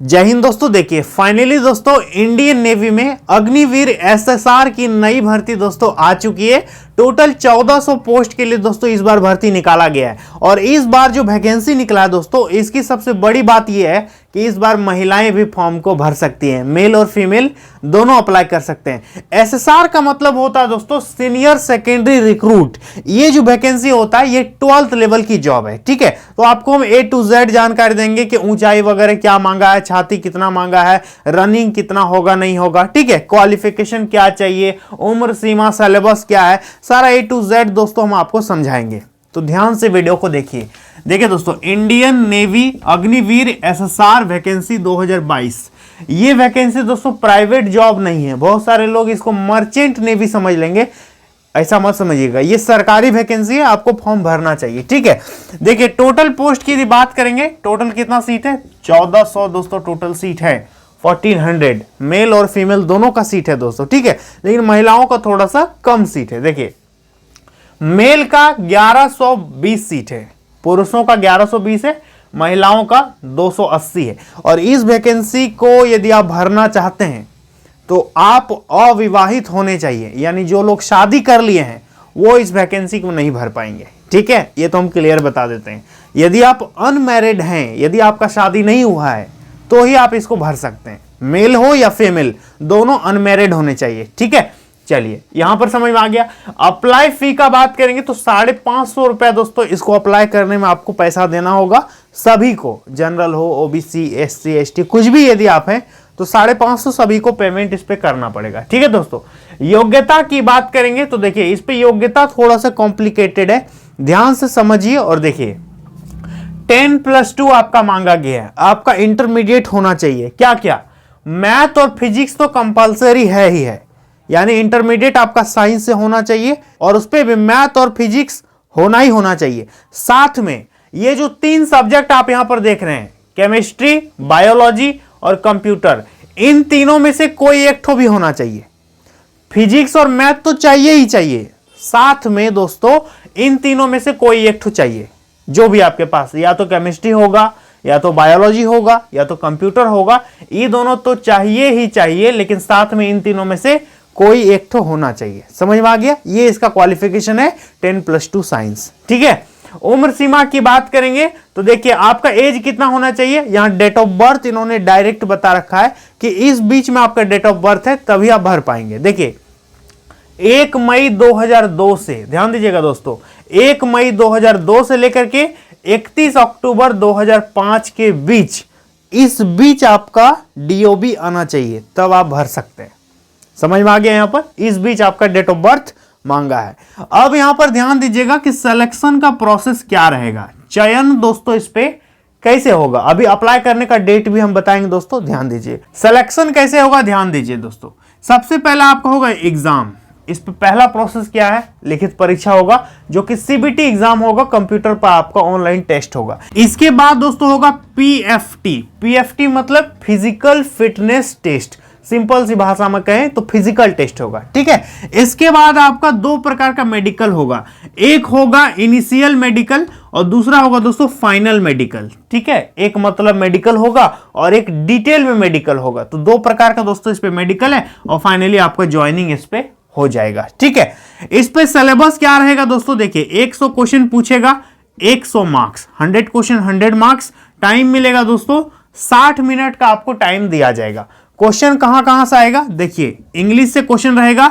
जय हिंद दोस्तों। देखिए फाइनली दोस्तों इंडियन नेवी में अग्निवीर एसएसआर की नई भर्ती दोस्तों आ चुकी है। टोटल 1400 पोस्ट के लिए दोस्तों इस बार भर्ती निकाला गया है और इस बार जो वैकेंसी निकला है दोस्तों इसकी सबसे बड़ी बात यह है कि इस बार महिलाएं भी फॉर्म को भर सकती हैं। मेल और फीमेल दोनों अप्लाई कर सकते हैं। एसएसआर का मतलब होता है दोस्तों सीनियर सेकेंडरी रिक्रूट। ये जो वैकेंसी होता है ये 12th लेवल की जॉब है। ठीक है, तो आपको हम A to Z जानकारी देंगे कि ऊंचाई वगैरह क्या मांगा है, छाती कितना मांगा है, रनिंग कितना होगा नहीं होगा, ठीक है, क्वालिफिकेशन क्या चाहिए, उम्र सीमा, सिलेबस क्या है, सारा A to Z दोस्तों हम आपको समझाएंगे। तो ध्यान से वीडियो को देखिए। देखिए दोस्तों, Indian navy Agniveer SSR vacancy 2022। ये वैकेंसी दोस्तों प्राइवेट जॉब नहीं है। बहुत सारे लोग इसको मर्चेंट नेवी समझ लेंगे, ऐसा मत समझिएगा। ये सरकारी वैकेंसी है, आपको फॉर्म भरना चाहिए। ठीक है, देखिए टोटल पोस्ट की बात करेंगे, टोटल कितना सीट है? 1400 दोस्तों टोटल सीट है। 1400 मेल और फीमेल दोनों का सीट है दोस्तों। ठीक है, लेकिन महिलाओं का थोड़ा सा कम सीट है। देखिए मेल का 1120 सीट है, पुरुषों का 1120 है, महिलाओं का 280 है। और इस वैकेंसी को यदि आप भरना चाहते हैं तो आप अविवाहित होने चाहिए, यानी जो लोग शादी कर लिए हैं वो इस वैकेंसी को नहीं भर पाएंगे। ठीक है, ये तो हम क्लियर बता देते हैं। यदि आप अनमैरिड हैं, यदि आपका शादी नहीं हुआ है तो ही आप इसको भर सकते हैं। मेल हो या फीमेल दोनों अनमैरिड होने चाहिए। ठीक है, चलिए यहां पर समझ में आ गया। अप्लाई फी का बात करेंगे तो 550 रुपया दोस्तों इसको अप्लाई करने में आपको पैसा देना होगा सभी को, जनरल हो, ओबीसी, एससी, एसटी, कुछ भी यदि आप हैं तो 550 सभी को पेमेंट इस पे करना पड़ेगा। ठीक है दोस्तों, योग्यता की बात करेंगे तो देखिए इस पे योग्यता थोड़ा सा कॉम्प्लिकेटेड है, ध्यान से समझिए और देखिए 10+2 आपका मांगा गया है। आपका इंटरमीडिएट होना चाहिए। क्या क्या? मैथ और फिजिक्स तो कंपलसरी है ही है, यानी इंटरमीडिएट आपका साइंस से होना चाहिए और उस पे भी मैथ और फिजिक्स होना ही होना चाहिए। साथ में ये जो 3 सब्जेक्ट आप यहां पर देख रहे हैं, केमिस्ट्री, बायोलॉजी और कंप्यूटर, इन तीनों में से कोई एक ठो भी होना चाहिए। फिजिक्स और मैथ तो चाहिए ही चाहिए, साथ में दोस्तों इन तीनों में से कोई एक ठो चाहिए। जो भी आपके पास, या तो केमिस्ट्री होगा, या तो बायोलॉजी होगा, या तो कंप्यूटर होगा, ये दोनों तो चाहिए ही चाहिए, लेकिन साथ में इन तीनों में से कोई एक तो होना चाहिए। समझ में आ गया? ये इसका क्वालिफिकेशन है 10+2 साइंस। ठीक है, उम्र सीमा की बात करेंगे तो देखिए आपका एज कितना होना चाहिए। यहां डेट ऑफ बर्थ इन्होंने डायरेक्ट बता रखा है कि इस बीच में आपका डेट ऑफ बर्थ है तभी आप भर पाएंगे। देखिए 1 मई 2002 से, ध्यान दीजिएगा दोस्तों, 1 मई 2002 से लेकर के 31 अक्टूबर 2005 के बीच, इस बीच आपका डीओबी आना चाहिए, तब आप भर सकते हैं। समझ में आ गया? यहां पर इस बीच आपका डेट ऑफ बर्थ मांगा है। अब यहां पर ध्यान दीजिएगा कि सिलेक्शन का प्रोसेस क्या रहेगा, चयन दोस्तों इस पे कैसे होगा। अभी अप्लाई करने का डेट भी हम बताएंगे दोस्तों, ध्यान दीजिए। सिलेक्शन कैसे होगा ध्यान दीजिए दोस्तों। सबसे पहला आपका होगा एग्जाम। इस पे पहला प्रोसेस क्या है? लिखित परीक्षा होगा जो कि सीबीटी एग्जाम होगा, कंप्यूटर पर आपका ऑनलाइन टेस्ट होगा। इसके बाद दोस्तों होगा पीएफटी। पीएफटी मतलब फिजिकल फिटनेस टेस्ट, सिंपल सी भाषा में कहें तो फिजिकल टेस्ट होगा। ठीक है, इसके बाद आपका 2 प्रकार का मेडिकल होगा, एक होगा इनिशियल मेडिकल और दूसरा होगा दोस्तों फाइनल मेडिकल। ठीक है, एक मतलब मेडिकल होगा और एक डिटेल में मेडिकल होगा। तो 2 प्रकार का दोस्तों इस पे मेडिकल है और फाइनली आपका ज्वाइनिंग इस पे हो जाएगा। ठीक है, इस पे सिलेबस क्या रहेगा दोस्तों? देखिए 100 क्वेश्चन पूछेगा, 100 मार्क्स, 100 क्वेश्चन 100 मार्क्स। टाइम मिलेगा दोस्तों 60 मिनट का आपको टाइम दिया जाएगा। क्वेश्चन कहां से आएगा? देखिए इंग्लिश से क्वेश्चन रहेगा,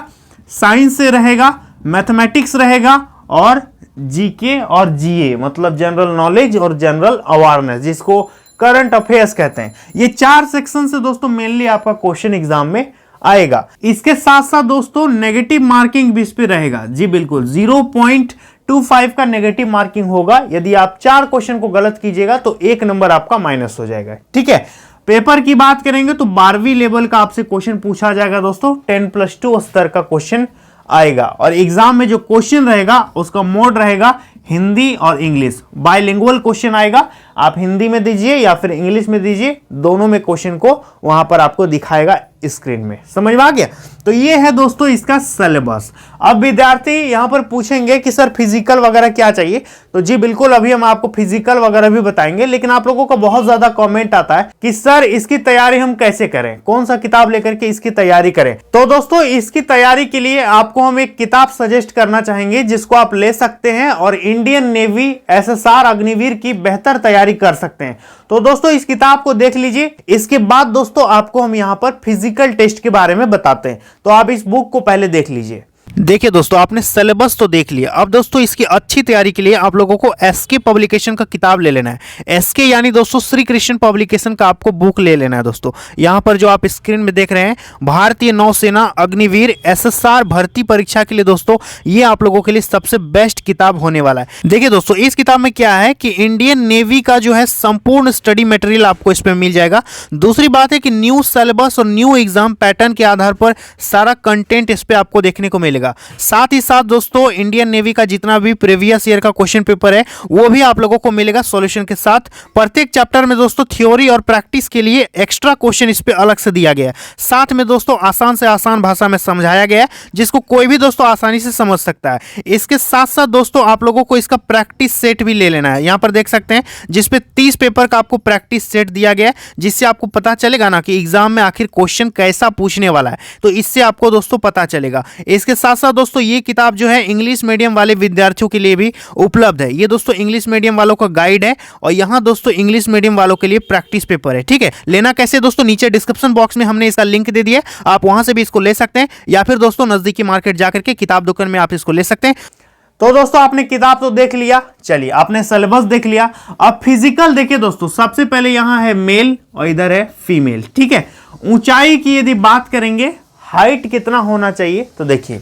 साइंस से रहेगा, मैथमेटिक्स रहेगा और जीके और जीए मतलब जनरल नॉलेज और जनरल अवेयरनेस, जिसको करंट अफेयर्स कहते हैं। ये 4 सेक्शन से दोस्तों मेनली आपका क्वेश्चन एग्जाम में आएगा। इसके साथ साथ दोस्तों नेगेटिव मार्किंग भी इस पे रहेगा। जी बिल्कुल, 0.25 का नेगेटिव मार्किंग होगा। यदि आप 4 क्वेश्चन को गलत कीजिएगा तो 1 नंबर आपका माइनस हो जाएगा। ठीक है, पेपर की बात करेंगे तो 12वीं लेवल का आपसे क्वेश्चन पूछा जाएगा दोस्तों, 10+2 स्तर का क्वेश्चन आएगा। और एग्जाम में जो क्वेश्चन रहेगा उसका मोड रहेगा हिंदी और इंग्लिश, बाइलिंगुअल क्वेश्चन आएगा। आप हिंदी में दीजिए या फिर इंग्लिश में दीजिए, दोनों में क्वेश्चन को वहां पर आपको दिखाएगा स्क्रीन में। समझ में आ गया? तो ये है दोस्तों इसका सिलेबस। अब विद्यार्थी यहां पर पूछेंगे कि सर फिजिकल वगैरह क्या चाहिए, तो जी बिल्कुल अभी हम आपको फिजिकल वगैरह भी बताएंगे, लेकिन आप लोगों का बहुत ज्यादा कमेंट आता है कि सर इसकी तैयारी हम कैसे करें, कौन सा किताब लेकर के इसकी तैयारी करें। तो दोस्तों इसकी तैयारी के लिए आपको हम एक किताब सजेस्ट करना चाहेंगे जिसको आप ले सकते हैं और इंडियन नेवी SSR अग्निवीर की बेहतर तैयारी कर सकते हैं। तो दोस्तों इस किताब को देख लीजिए। इसके बाद दोस्तों आपको हम यहां पर फिजिकल टेस्ट के बारे में बताते हैं, तो आप इस बुक को पहले देख लीजिए। देखिए दोस्तों, आपने सिलेबस तो देख लिया। अब दोस्तों इसकी अच्छी तैयारी के लिए आप लोगों को SK पब्लिकेशन का किताब ले लेना है। SK यानी दोस्तों श्री कृष्ण पब्लिकेशन का आपको बुक ले लेना है। दोस्तों यहां पर जो आप स्क्रीन में देख रहे हैं, भारतीय नौसेना अग्निवीर SSR भर्ती परीक्षा के लिए दोस्तों ये आप लोगों के लिए सबसे बेस्ट किताब होने वाला है। देखिए दोस्तों इस किताब में क्या है कि इंडियन नेवी का जो है संपूर्ण स्टडी मटेरियल आपको इसमें मिल जाएगा। दूसरी बात है कि न्यू सिलेबस और न्यू एग्जाम पैटर्न के आधार पर सारा कंटेंट इस पे आपको देखने को मिलेगा। साथ ही साथ दोस्तों इंडियन नेवी का जितना भी प्रीवियस ईयर का क्वेश्चन पेपर है वो भी आप लोगों को मिलेगा सॉल्यूशन के साथ। प्रत्येक चैप्टर में दोस्तों थ्योरी और प्रैक्टिस के लिए एक्स्ट्रा क्वेश्चन इस पे अलग से दिया गया है। साथ में दोस्तों आसान से आसान भाषा में समझाया गया है जिसको कोई भी दोस्तों आसानी से समझ सकता है। इसके साथ साथ दोस्तों आप लोगों को इसका प्रैक्टिस सेट भी ले लेना है। यहाँ पर देख सकते हैं जिसपे 30 पेपर का आपको प्रैक्टिस सेट दिया गया है, जिससे आपको पता चलेगा ना कि एग्जाम में आखिर क्वेश्चन कैसा पूछने वाला है, तो इससे आपको दोस्तों पता चलेगा। इसके साथ साथ दोस्तों ये किताब जो है इंग्लिश मीडियम वाले विद्यार्थियों के लिए भी उपलब्ध है। ये दोस्तों इंग्लिश मीडियम वालों का गाइड है और यहाँ दोस्तों इंग्लिश मीडियम वालों के लिए प्रैक्टिस पेपर है। ठीक है, लेना कैसे दोस्तों, नीचे डिस्क्रिप्शन बॉक्स में हमने इसका लिंक दे दिया, आप वहां से भी इसको ले सकते हैं या फिर दोस्तों नजदीकी मार्केट जाकर के किताब दुकान में आप इसको ले सकते हैं। तो दोस्तों आपने किताब तो देख लिया, चलिए आपने सिलेबस देख लिया। अब फिजिकल देखिए दोस्तों, सबसे पहले यहां है मेल और इधर है फीमेल। ठीक है, ऊंचाई की यदि बात करेंगे, हाइट कितना होना चाहिए, तो देखिए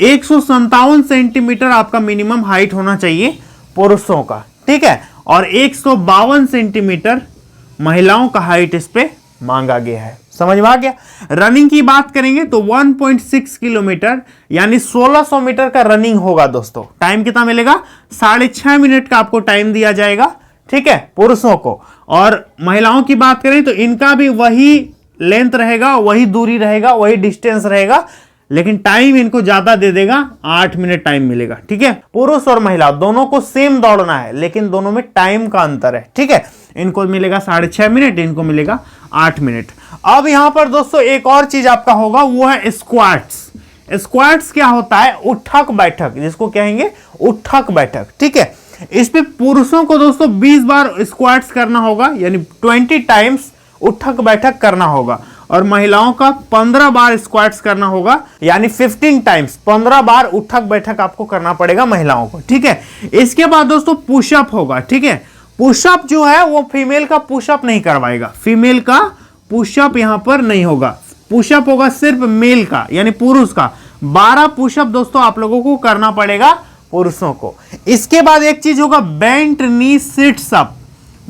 157 सेंटीमीटर आपका मिनिमम हाइट होना चाहिए पुरुषों का। ठीक है, और 152 सेंटीमीटर महिलाओं का हाइट इस पे मांगा गया है। समझ में आ गया? रनिंग की बात करेंगे तो 1.6 किलोमीटर यानी 1600 मीटर का रनिंग होगा दोस्तों। टाइम कितना मिलेगा? 6.5 मिनट का आपको टाइम दिया जाएगा। ठीक है, पुरुषों को। और महिलाओं की बात करें तो इनका भी वही लेंथ रहेगा, वही दूरी रहेगा, वही डिस्टेंस रहेगा, लेकिन टाइम इनको ज्यादा दे देगा, 8 मिनट टाइम मिलेगा। ठीक है, पुरुष और महिला दोनों को सेम दौड़ना है, लेकिन दोनों में टाइम का अंतर है। ठीक है, इनको मिलेगा 6.5 मिनट, इनको मिलेगा 8 मिनट। अब यहां पर दोस्तों एक और चीज आपका होगा, वो है स्क्वाट्स। स्क्वाट्स क्या होता है? उठक बैठक, जिसको कहेंगे उठक बैठक। ठीक है, इस पे पुरुषों को दोस्तों 20 बार स्क्वाट्स करना होगा, यानी 20 टाइम्स उठक बैठक करना होगा, और महिलाओं का 15 बार स्क्वाट्स करना होगा, यानी 15 टाइम्स 15 बार उठक बैठक आपको करना पड़ेगा महिलाओं को। ठीक है, इसके बाद दोस्तों पुशअप होगा। ठीक है, पुशअप जो है वो फीमेल का पुशअप नहीं करवाएगा, फीमेल का पुशअप यहां पर नहीं होगा, पुशअप होगा सिर्फ मेल का यानी पुरुष का। 12 पुशअप दोस्तों आप लोगों को करना पड़ेगा पुरुषों को। इसके बाद एक चीज होगा बेंट नी सिट्स अप।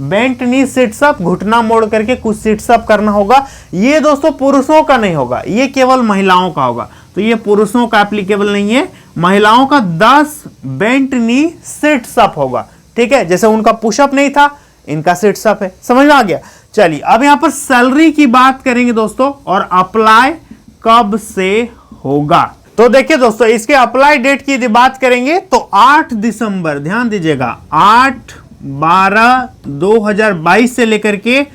बेंट नी सिट्स अप, घुटना मोड़ करके कुछ सिट्स अप करना होगा। ये दोस्तों पुरुषों का नहीं होगा, ये केवल महिलाओं का होगा, तो ये पुरुषों का एप्लीकेबल नहीं है। महिलाओं का 10 बेंट नी सिट्स अप होगा। ठीक है, जैसे उनका पुशअप नहीं था, इनका सिट्स अप है। समझ में आ गया? चलिए अब यहां पर सैलरी की बात करेंगे दोस्तों, और अप्लाई कब से होगा। तो देखिए दोस्तों इसके अप्लाई डेट की यदि बात करेंगे तो 8 दिसंबर, ध्यान दीजिएगा, 8/12/2022 से लेकर के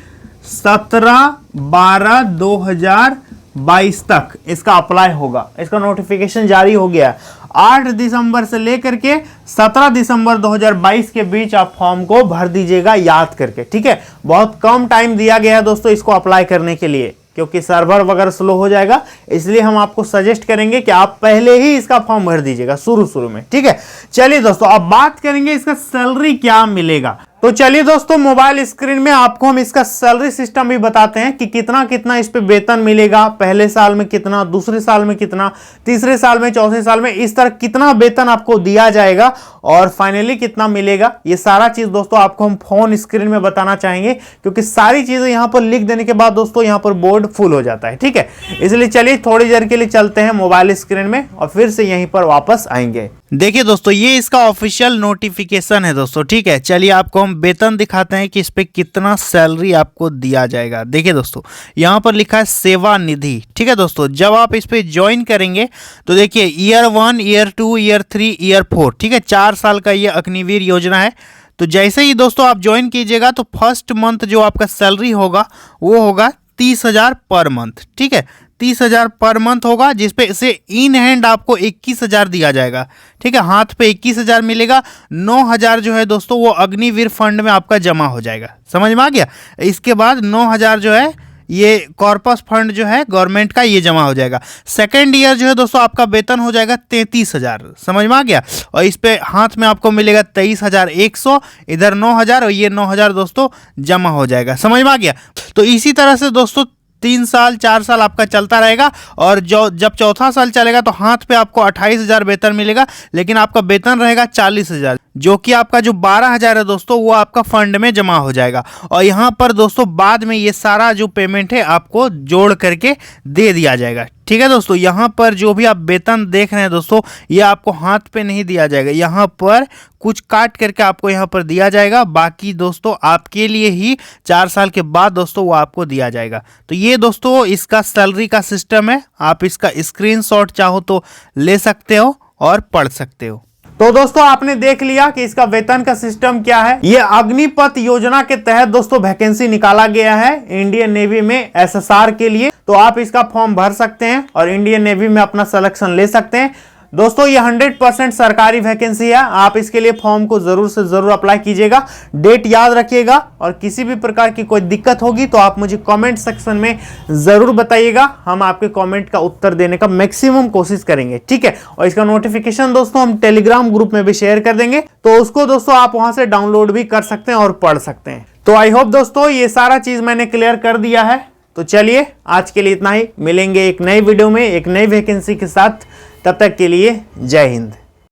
17/12/2022 तक इसका अप्लाई होगा। इसका नोटिफिकेशन जारी हो गया। 8 दिसंबर से लेकर के 17 दिसंबर 2022 के बीच आप फॉर्म को भर दीजिएगा याद करके। ठीक है, बहुत कम टाइम दिया गया है दोस्तों इसको अप्लाई करने के लिए, क्योंकि सर्वर वगैरह स्लो हो जाएगा, इसलिए हम आपको सजेस्ट करेंगे कि आप पहले ही इसका फॉर्म भर दीजिएगा शुरू में। ठीक है, चलिए दोस्तों अब बात करेंगे इसका सैलरी क्या मिलेगा। तो चलिए दोस्तों मोबाइल स्क्रीन में आपको हम इसका सैलरी सिस्टम भी बताते हैं कि कितना कितना इस पे वेतन मिलेगा, पहले साल में कितना, दूसरे साल में कितना, तीसरे साल में, चौथे साल में, इस तरह कितना वेतन आपको दिया जाएगा और फाइनली कितना मिलेगा। ये सारा चीज दोस्तों आपको हम फोन स्क्रीन में बताना चाहेंगे, क्योंकि सारी चीजें यहां पर लिख देने के बाद दोस्तों यहां पर बोर्ड फुल हो जाता है। ठीक है, इसलिए चलिए थोड़ी देर के लिए चलते हैं मोबाइल स्क्रीन में और फिर से यहीं पर वापस आएंगे। देखिए दोस्तों, ये इसका ऑफिशियल नोटिफिकेशन है दोस्तों, ठीक है। चलिए आपको हम वेतन दिखाते हैं कि इस पे कितना सैलरी आपको दिया जाएगा। देखिए दोस्तों, यहाँ पर लिखा है सेवा निधि, ठीक है दोस्तों। जब आप इस पे ज्वाइन करेंगे तो देखिए ईयर 1, ईयर 2, ईयर 3, ईयर 4, ठीक है, 4 साल का ये अग्निवीर योजना है। तो जैसे ही दोस्तों आप ज्वाइन कीजिएगा तो फर्स्ट मंथ जो आपका सैलरी होगा वो होगा 30,000 पर मंथ, ठीक है। 30,000 पर मंथ होगा, जिसपे से इन हैंड आपको 21,000 दिया जाएगा, ठीक है। हाथ पे 21,000 मिलेगा। 9,000 जो है दोस्तों वो अग्निवीर फंड में आपका जमा हो जाएगा, समझ में आ गया। इसके बाद 9,000 जो है ये कॉर्पस फंड जो है गवर्नमेंट का, ये जमा हो जाएगा। सेकेंड ईयर जो है दोस्तों आपका वेतन हो जाएगा 33,000, समझ में आ गया। और इस पे हाथ में आपको मिलेगा 23,100, इधर 9,000 और ये 9,000 दोस्तों जमा हो जाएगा, समझ में आ गया। तो इसी तरह से दोस्तों 3 साल 4 साल आपका चलता रहेगा, और जब चौथा साल चलेगा तो हाथ पे आपको 28,000 वेतन मिलेगा, लेकिन आपका वेतन रहेगा 40,000, जो कि आपका जो 12,000 है दोस्तों वो आपका फंड में जमा हो जाएगा। और यहाँ पर दोस्तों बाद में ये सारा जो पेमेंट है आपको जोड़ करके दे दिया जाएगा, ठीक है दोस्तों। यहाँ पर जो भी आप वेतन देख रहे हैं दोस्तों, ये आपको हाथ पे नहीं दिया जाएगा, यहाँ पर कुछ काट करके आपको यहाँ पर दिया जाएगा। बाकी दोस्तों आपके लिए ही 4 साल के बाद दोस्तों वो आपको दिया जाएगा। तो ये दोस्तों इसका सैलरी का सिस्टम है, आप इसका स्क्रीनशॉट चाहो तो ले सकते हो और पढ़ सकते हो। तो दोस्तों आपने देख लिया कि इसका वेतन का सिस्टम क्या है। ये अग्निपथ योजना के तहत दोस्तों वैकेंसी निकाला गया है इंडियन नेवी में एसएसआर के लिए। तो आप इसका फॉर्म भर सकते हैं और इंडियन नेवी में अपना सिलेक्शन ले सकते हैं। दोस्तों ये 100% सरकारी वैकेंसी है, आप इसके लिए फॉर्म को जरूर से जरूर अप्लाई कीजिएगा। डेट याद रखिएगा, और किसी भी प्रकार की कोई दिक्कत होगी तो आप मुझे कमेंट सेक्शन में जरूर बताइएगा, हम आपके कमेंट का उत्तर देने का मैक्सिमम कोशिश करेंगे, ठीक है। और इसका नोटिफिकेशन दोस्तों हम टेलीग्राम ग्रुप में भी शेयर कर देंगे, तो उसको दोस्तों आप वहां से डाउनलोड भी कर सकते हैं और पढ़ सकते हैं। तो आई होप दोस्तों ये सारा चीज मैंने क्लियर कर दिया है। तो चलिए आज के लिए इतना ही, मिलेंगे एक नई वीडियो में एक नई वैकेंसी के साथ। तब तक के लिए जय हिंद।